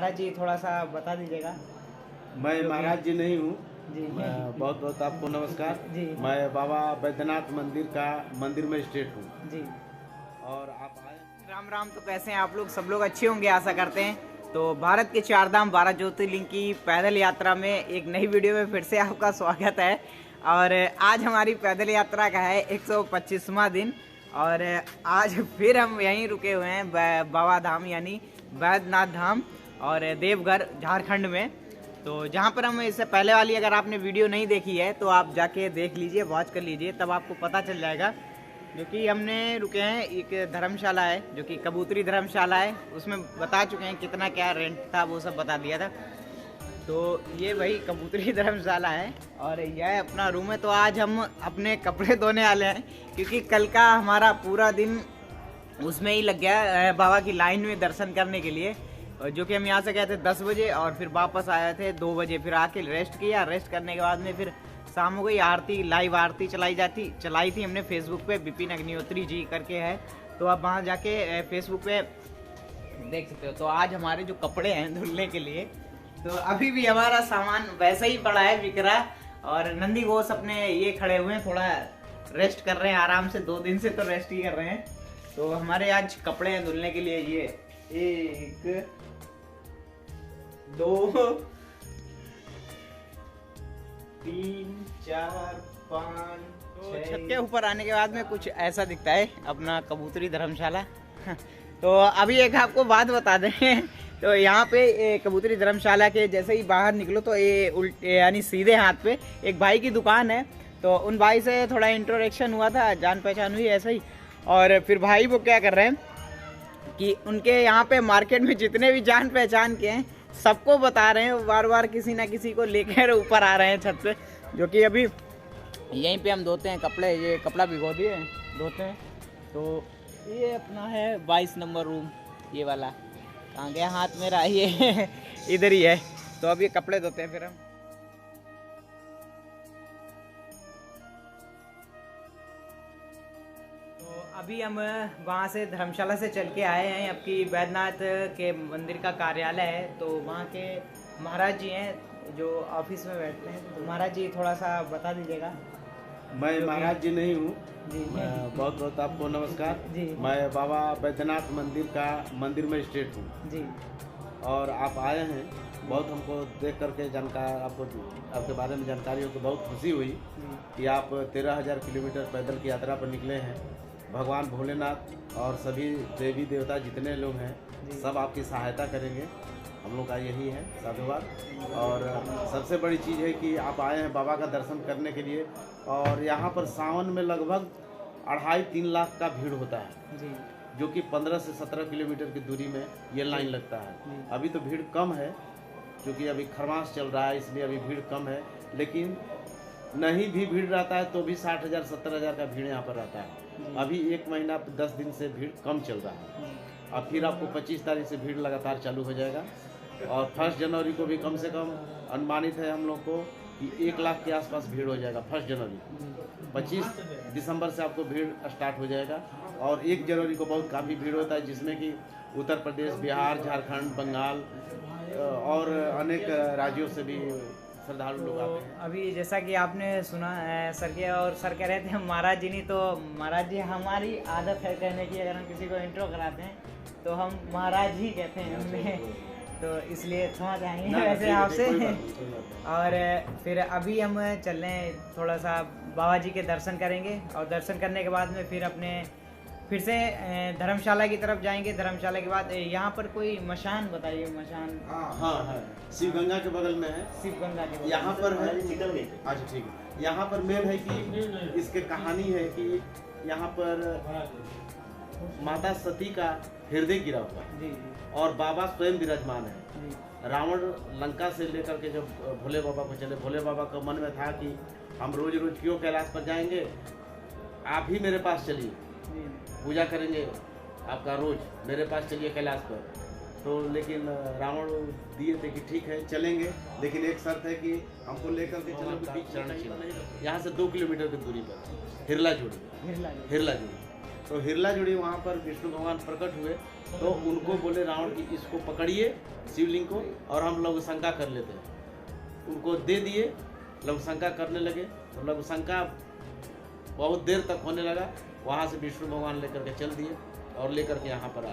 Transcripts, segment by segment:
महाराज जी थोड़ा सा बता दीजिएगा। मैं महाराज जी नहीं हूँ जी बहुत बहुत आपको नमस्कार जी मैं बाबा बैद्यनाथ मंदिर में स्टेट हूँ जी। और आप आए। राम राम। तो कैसे हैं आप लोग? सब लोग अच्छे होंगे आशा करते हैं। तो भारत के 4 धाम 12 ज्योतिर्लिंग की पैदल यात्रा में एक नई वीडियो में फिर से आपका स्वागत है। और आज हमारी पैदल यात्रा का है 125वां दिन और आज फिर हम यहीं रुके हुए हैं बाबा धाम यानी बैद्यनाथ धाम और देवघर झारखंड में। तो जहाँ पर हम इससे पहले वाली अगर आपने वीडियो नहीं देखी है तो आप जाके देख लीजिए, वॉच कर लीजिए, तब आपको पता चल जाएगा। जो कि हमने रुके हैं एक धर्मशाला है जो कि कबूतरी धर्मशाला है, उसमें बता चुके हैं कितना क्या रेंट था, वो सब बता दिया था। तो ये वही कबूतरी धर्मशाला है और यह अपना रूम है। तो आज हम अपने कपड़े धोने वाले हैं क्योंकि कल का हमारा पूरा दिन उसमें ही लग गया बाबा की लाइन में दर्शन करने के लिए, जो कि हम यहाँ से गए थे 10 बजे और फिर वापस आए थे 2 बजे। फिर आके रेस्ट किया, रेस्ट करने के बाद में फिर शाम हो गई। आरती, लाइव आरती चलाई थी हमने फेसबुक पे, विपिन अग्निहोत्री जी करके है, तो आप वहाँ जाके फेसबुक पे देख सकते हो। तो आज हमारे जो कपड़े हैं धुलने के लिए, तो अभी भी हमारा सामान वैसा ही पड़ा है बिखरा, और नंदी घोष अपने ये खड़े हुए हैं, थोड़ा रेस्ट कर रहे हैं आराम से, 2 दिन से तो रेस्ट ही कर रहे हैं। तो हमारे आज कपड़े हैं धुलने के लिए, ये 1 2 3 4 5 तो छत के ऊपर आने के बाद में कुछ ऐसा दिखता है अपना कबूतरी धर्मशाला। तो अभी एक आपको बात बता दें, तो यहाँ पे कबूतरी धर्मशाला के जैसे ही बाहर निकलो तो ये उल्टे यानी सीधे हाथ पे एक भाई की दुकान है। तो उन भाई से थोड़ा इंट्रोडक्शन हुआ था, जान पहचान हुई ऐसे ही। और फिर भाई वो क्या कर रहे हैं कि उनके यहाँ पे मार्केट में जितने भी जान पहचान के हैं सबको बता रहे हैं, बार बार किसी ना किसी को लेकर ऊपर आ रहे हैं छत पे। जो कि अभी यहीं पे हम धोते हैं कपड़े, ये कपड़ा भिगो दिए धोते हैं। तो ये अपना है 22 नंबर रूम, ये वाला कहाँ गया हाथ मेरा, ये इधर ही है। तो अब ये कपड़े धोते हैं फिर हम। तो अभी हम वहाँ से धर्मशाला से चल के आए हैं, आपकी बैद्यनाथ के मंदिर का कार्यालय है। तो वहाँ के महाराज जी हैं जो ऑफिस में बैठते हैं। तो महाराज जी थोड़ा सा बता दीजिएगा। मैं महाराज जी नहीं हूँ जी बहुत बहुत आपको नमस्कार जी मैं बाबा बैद्यनाथ मंदिर में स्टेट हूँ जी। और आप आए हैं, बहुत हमको देख करके आपके बारे में जानकारी हो तो बहुत खुशी हुई कि आप 13,000 किलोमीटर पैदल की यात्रा पर निकले हैं। भगवान भोलेनाथ और सभी देवी देवता जितने लोग हैं सब आपकी सहायता करेंगे, हम लोग का यही है साधुवाद। और सबसे बड़ी चीज़ है कि आप आए हैं बाबा का दर्शन करने के लिए, और यहाँ पर सावन में लगभग 2.5-3 लाख का भीड़ होता है जी। जो कि 15 से 17 किलोमीटर की दूरी में ये लाइन लगता है। अभी तो भीड़ कम है क्योंकि अभी खरमास चल रहा है, इसलिए अभी भीड़ कम है, लेकिन नहीं भी भीड़ रहता है तो भी 60,000 70,000 का भीड़ यहाँ पर रहता है। अभी 1 महीना 10 दिन से भीड़ कम चल रहा है, अब फिर आपको 25 तारीख से भीड़ लगातार चालू हो जाएगा। और 1 जनवरी को भी कम से कम अनुमानित है हम लोग को कि 1 लाख के आसपास भीड़ हो जाएगा 1 जनवरी। 25 दिसंबर से आपको भीड़ स्टार्ट हो जाएगा और 1 जनवरी को बहुत काफ़ी भीड़ होता है, जिसमें कि उत्तर प्रदेश, बिहार, झारखंड, बंगाल और अनेक राज्यों से भी श्रद्धालु लोग आते हैं। अभी जैसा कि आपने सुना सर के, और सर कह रहे थे हम महाराज जी नहीं, तो महाराज जी हमारी आदत है कहने की, अगर हम किसी को इंट्रो कराते हैं तो हम महाराज ही कहते हैं हमें, तो इसलिए क्षमा चाहेंगे वैसे आपसे। और फिर अभी हम चल रहे हैं थोड़ा सा बाबा जी के दर्शन करेंगे, और दर्शन करने के बाद में फिर से धर्मशाला की तरफ जाएंगे। धर्मशाला के बाद यहाँ पर कोई मशान बताइए, मशान। हाँ है, शिव गंगा के बगल में है, शिव गंगा के यहाँ पर है। अच्छा ठीक है, यहाँ पर मेन है कि इसके कहानी है कि यहाँ पर माता सती का हृदय गिरा हुआ है जी और बाबा स्वयं विराजमान है। रावण लंका से लेकर के जब भोले बाबा को चले, भोले बाबा को मन में था कि हम रोज रोज क्यों कैलाश पर जाएंगे, आप ही मेरे पास चलिए, पूजा करेंगे आपका रोज, मेरे पास चलिए कैलाश पर। तो लेकिन रावण दिए थे कि ठीक है चलेंगे, लेकिन एक शर्त है कि हमको लेकर के चलोगे बीच चरण चिन्ह, यहाँ से 2 किलोमीटर की दूरी पर हिरला जुड़ी। तो हिरला जुड़ी वहाँ पर विष्णु भगवान प्रकट हुए तो उनको बोले रावण की इसको पकड़िए शिवलिंग को और हम लघुशंका कर लेते हैं। उनको दे दिए, लघुशंका करने लगे। तो लघुशंका बहुत देर तक होने लगा। वहाँ से विष्णु भगवान लेकर के चल दिए और लेकर के यहाँ पर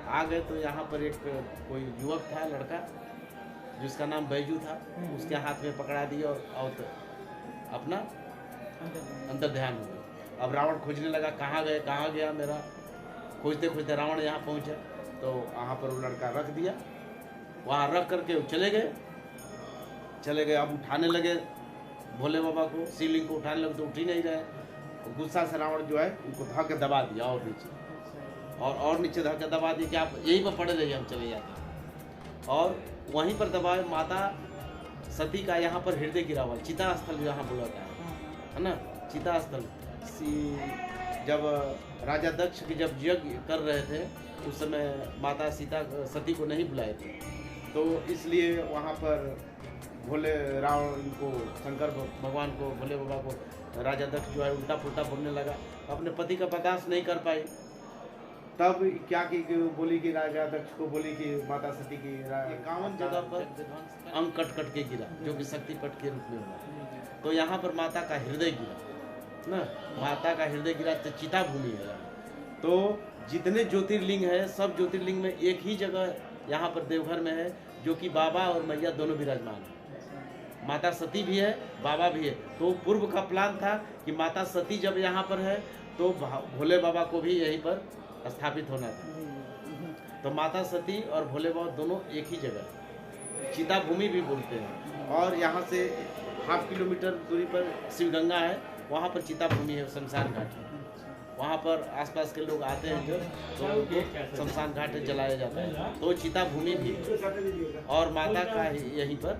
आ गए। तो यहाँ पर एक कोई युवक था, लड़का, जिसका नाम बैजू था, उसके हाथ में पकड़ा दिए और अपना अंतर ध्यान हो गया। अब रावण खोजने लगा, कहाँ गए, कहाँ गया मेरा। खोजते खोजते रावण यहाँ पहुँचा तो वहाँ पर वो लड़का रख दिया। वहाँ रख करके वो चले गए। अब उठाने लगे भोले बाबा को, शिवलिंग को उठाने लगे तो उठ ही नहीं रहे। गुस्सा से रावण जो है उनको धक्के दबा दिया और नीचे धक्के दबा दिया कि आप यहीं पर पड़े रहिए, हम चले जाते हैं। और वहीं पर दबाए माता सती का यहाँ पर हृदय गिरा हुआ, चिता स्थल यहाँ बुलाता है ना, चिता स्थल। जब राजा दक्ष की जब यज्ञ कर रहे थे उस समय माता सीता सती को नहीं बुलाए थे, तो इसलिए वहाँ पर भोले रावण को, शंकर भगवान को, भोले बाबा को राजा दक्ष जो है उल्टा पुल्टा बोलने लगा। अपने पति का प्रकाश नहीं कर पाई। तब क्या की बोली कि राजा दक्ष को बोली कि माता सती की 51 जगह पर अंग कट कट के गिरा, जो कि शक्तिपट के रूप में हुआ। तो यहाँ पर माता का हृदय गिरा ना, माता का हृदय गिरा तो चिता भूमि है। तो जितने ज्योतिर्लिंग है सब ज्योतिर्लिंग में एक ही जगह यहाँ पर देवघर में है, जो कि बाबा और मैया दोनों विराजमान है। माता सती भी है, बाबा भी है। तो पूर्व का प्लान था कि माता सती जब यहाँ पर है तो भोले बाबा को भी यहीं पर स्थापित होना था। तो माता सती और भोले बाबा दोनों एक ही जगह, चिता भूमि भी बोलते हैं। और यहाँ से 1/2 किलोमीटर दूरी पर शिवगंगा है, वहाँ पर चिता भूमि है, शमशान घाट है। वहाँ पर आसपास के लोग आते हैं जो, तो शमशान घाट जलाया जाता है। तो चिता भूमि भी और माता का यहीं पर।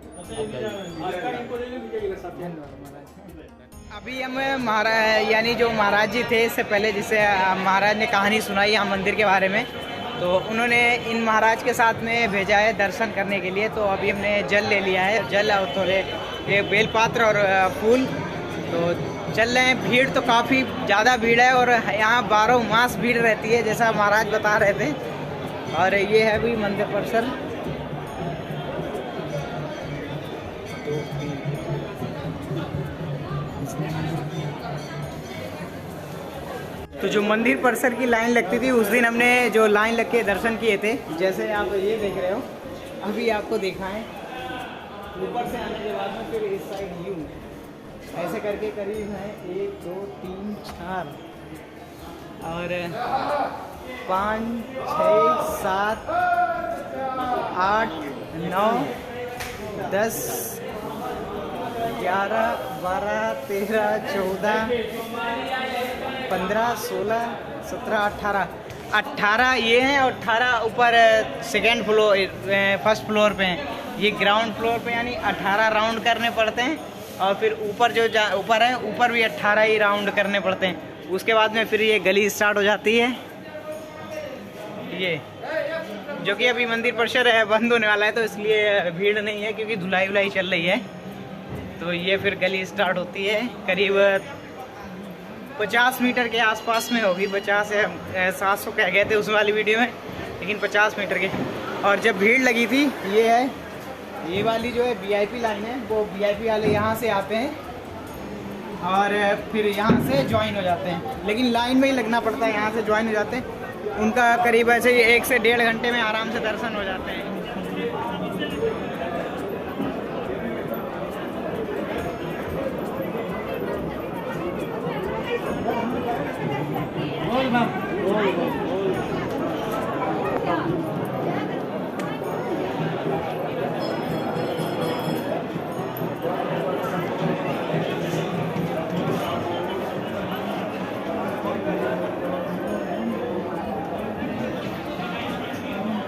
अभी हम महाराज यानी जो महाराज जी थे इससे पहले, जिसे महाराज ने कहानी सुनाई यहाँ मंदिर के बारे में, तो उन्होंने इन महाराज के साथ में भेजा है दर्शन करने के लिए। तो अभी हमने जल ले लिया है, जल और थोड़े एक बेलपात्र और फूल। तो चल रहे हैं। भीड़ तो काफ़ी ज़्यादा भीड़ है और यहाँ 12 मास भीड़ रहती है, जैसा महाराज बता रहे थे। और ये है भी मंदिर परिसर। तो जो मंदिर परिसर की लाइन लगती थी उस दिन हमने जो लाइन लग के दर्शन किए थे, जैसे आप ये देख रहे हो, अभी आपको दिखाएं ऊपर से आने के बाद में फिर इस साइड यूँ ऐसे करके करीब है 1 2 3 4 और 5 6 7 8 9 10 11 12 13 14 15 16 17 18 ये हैं और 18 ऊपर सेकेंड फ्लोर फर्स्ट फ्लोर पे हैं। ये ग्राउंड फ्लोर पे यानी 18 राउंड करने पड़ते हैं। और फिर ऊपर जो ऊपर है ऊपर भी 18 ही राउंड करने पड़ते हैं। उसके बाद में फिर ये गली स्टार्ट हो जाती है, ये जो कि अभी मंदिर परिसर है बंद होने वाला है, तो इसलिए भीड़ नहीं है क्योंकि धुलाई वुलाई चल रही है। तो ये फिर गली स्टार्ट होती है, करीब 50 मीटर के आसपास में होगी। 50 या 700 कह गए थे उस वाली वीडियो में, लेकिन 50 मीटर के। और जब भीड़ लगी थी, ये है ये वाली जो है VIP लाइन है, वो VIP वाले यहाँ से आते हैं और फिर यहाँ से ज्वाइन हो जाते हैं। लेकिन लाइन में ही लगना पड़ता है, यहाँ से ज्वाइन हो जाते हैं। उनका करीब ऐसे 1 से 1.5 घंटे में आराम से दर्शन हो जाते हैं।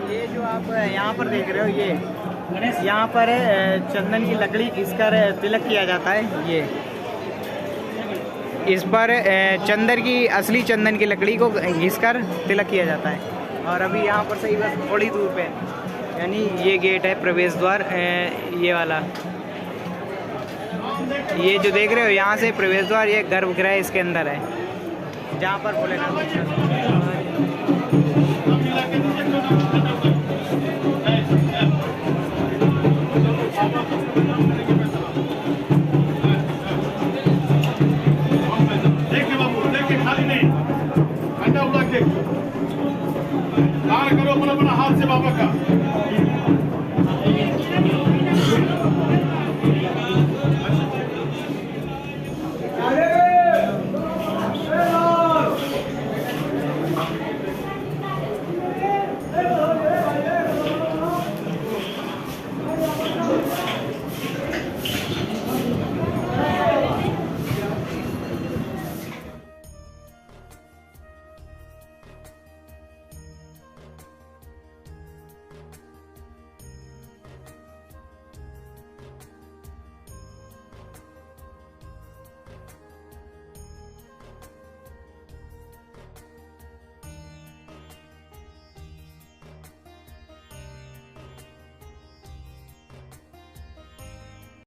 ये जो आप यहाँ पर देख रहे हो, ये यहाँ पर चंदन की लकड़ी घिसकर तिलक किया जाता है। ये इस पर चंदन की असली चंदन की लकड़ी को घिसकर तिलक किया जाता है। और अभी यहाँ पर सही बस थोड़ी दूर पे यानी ये गेट है प्रवेश द्वार, ये वाला ये जो देख रहे हो यहाँ से प्रवेश द्वार, ये गर्भगृह इसके अंदर है जहाँ पर भोलेनाथ नीला के नीचे छोटा खत्म कर